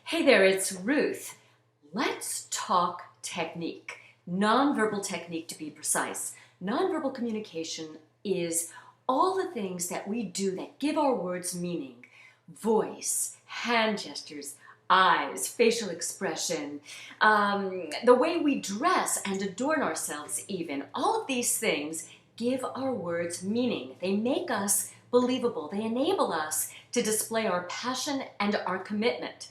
Hey there, it's Ruth. Let's talk technique. Nonverbal technique, to be precise. Nonverbal communication is all the things that we do that give our words meaning. Voice, hand gestures, eyes, facial expression, the way we dress and adorn ourselves even. All of these things give our words meaning. They make us believable. They enable us to display our passion and our commitment.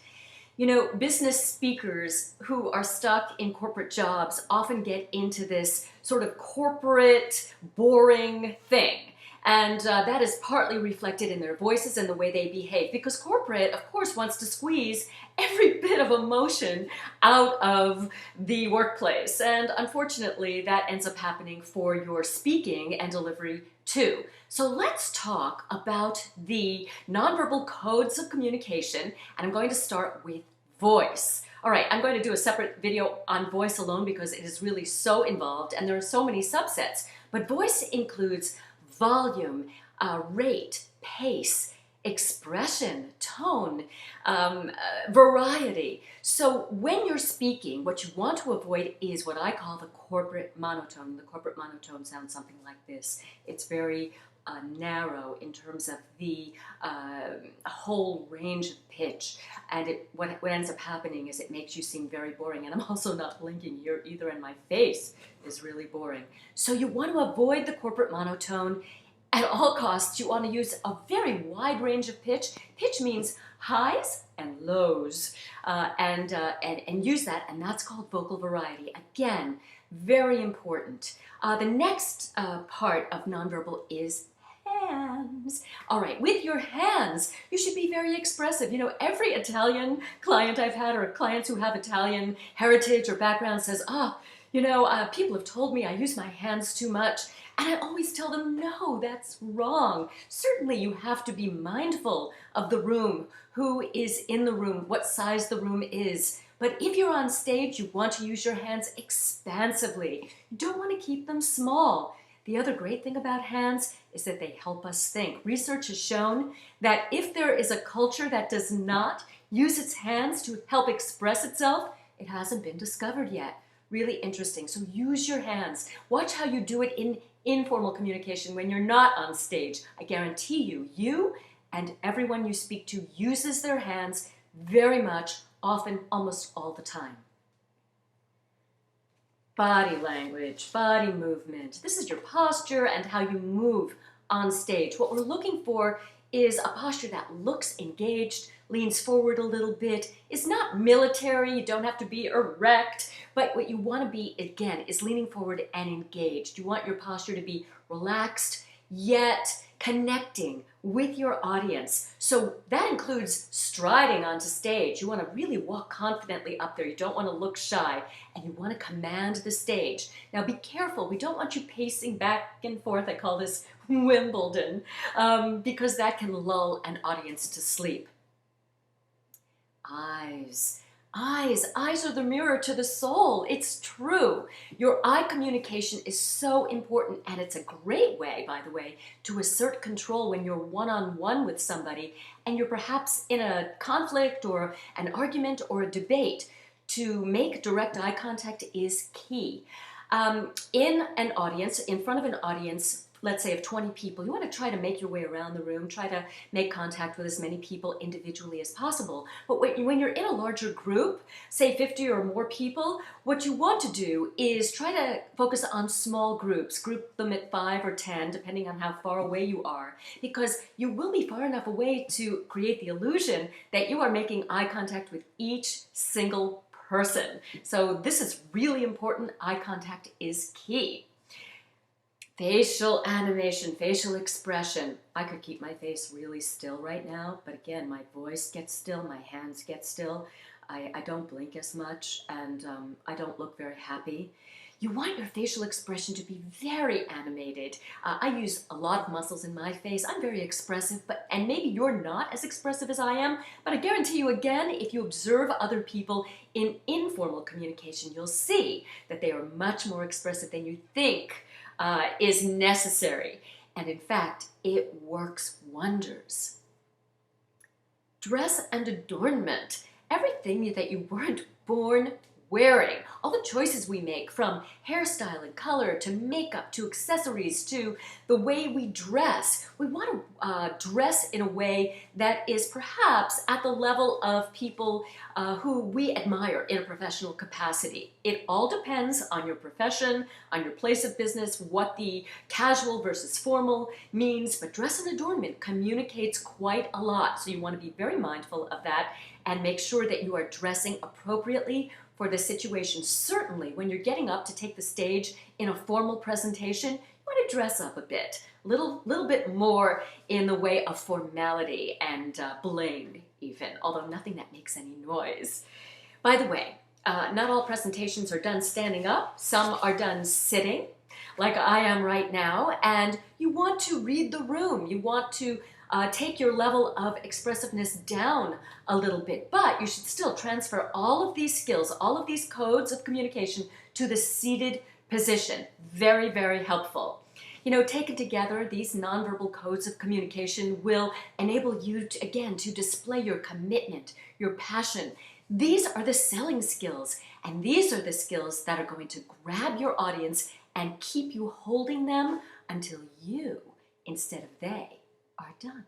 You know, business speakers who are stuck in corporate jobs often get into this sort of corporate, boring thing. And that is partly reflected in their voices and the way they behave. Because corporate, of course, wants to squeeze every bit of emotion out of the workplace. And unfortunately, that ends up happening for your speaking and delivery too. So let's talk about the nonverbal codes of communication, and I'm going to start with voice. All right, I'm going to do a separate video on voice alone because it is really so involved and there are so many subsets. But voice includes volume, rate, pace, expression, tone, variety. So when you're speaking, what you want to avoid is what I call the corporate monotone. The corporate monotone sounds something like this. It's very narrow in terms of the whole range of pitch, and what ends up happening is it makes you seem very boring. And I'm also not blinking here either, and my face is really boring. So you want to avoid the corporate monotone at all costs. You want to use a very wide range of pitch. Pitch means highs and lows, and use that, and that's called vocal variety. Again, very important. The next part of nonverbal is hands. All right, with your hands, you should be very expressive. You know, every Italian client I've had, or clients who have Italian heritage or background, says, people have told me I use my hands too much. And I always tell them, no, that's wrong. Certainly you have to be mindful of the room, who is in the room, what size the room is. But if you're on stage, you want to use your hands expansively. You don't want to keep them small. The other great thing about hands is that they help us think. Research has shown that if there is a culture that does not use its hands to help express itself, it hasn't been discovered yet. Really interesting. So use your hands. Watch how you do it in informal communication when you're not on stage. I guarantee you and everyone you speak to uses their hands very much, often, almost all the time. Body language, body movement. This is your posture and how you move on stage. What we're looking for is a posture that looks engaged, leans forward a little bit, is not military, you don't have to be erect, but what you want to be, again, is leaning forward and engaged. You want your posture to be relaxed, yet connecting with your audience. So that includes striding onto stage. You want to really walk confidently up there. You don't want to look shy, and you want to command the stage. Now be careful. We don't want you pacing back and forth. I call this Wimbledon, because that can lull an audience to sleep. Eyes. Eyes are the mirror to the soul. It's true. Your eye communication is so important, and it's a great way, by the way, to assert control when you're one-on-one with somebody and you're perhaps in a conflict or an argument or a debate. To make direct eye contact is key. In an audience, in front of an audience, let's say of 20 people, you want to try to make your way around the room, try to make contact with as many people individually as possible. But when you're in a larger group, say 50 or more people, what you want to do is try to focus on small groups. Group them at 5 or 10, depending on how far away you are, because you will be far enough away to create the illusion that you are making eye contact with each single person. So this is really important. Eye contact is key. Facial animation, facial expression. I could keep my face really still right now, but again, my voice gets still, my hands get still. I don't blink as much, and I don't look very happy. You want your facial expression to be very animated. I use a lot of muscles in my face. I'm very expressive, and maybe you're not as expressive as I am, but I guarantee you again, if you observe other people in informal communication, you'll see that they are much more expressive than you think is necessary. And in fact, it works wonders. Dress and adornment. everything that you weren't born wearing. All the choices we make, from hairstyle and color to makeup to accessories to the way we dress. We want to dress in a way that is perhaps at the level of people who we admire in a professional capacity. It all depends on your profession, on your place of business, what the casual versus formal means, but dress and adornment communicates quite a lot. So you want to be very mindful of that and make sure that you are dressing appropriately for the situation. Certainly, when you're getting up to take the stage in a formal presentation, you want to dress up a bit, little bit more in the way of formality and bling even, although nothing that makes any noise. By the way, not all presentations are done standing up. Some are done sitting, like I am right now, and you want to read the room. You want to take your level of expressiveness down a little bit, but you should still transfer all of these skills, all of these codes of communication to the seated position. Very, very helpful. You know, taken together, these nonverbal codes of communication will enable you to, again, to display your commitment, your passion. These are the selling skills, and these are the skills that are going to grab your audience and keep you holding them until you, instead of they, are done.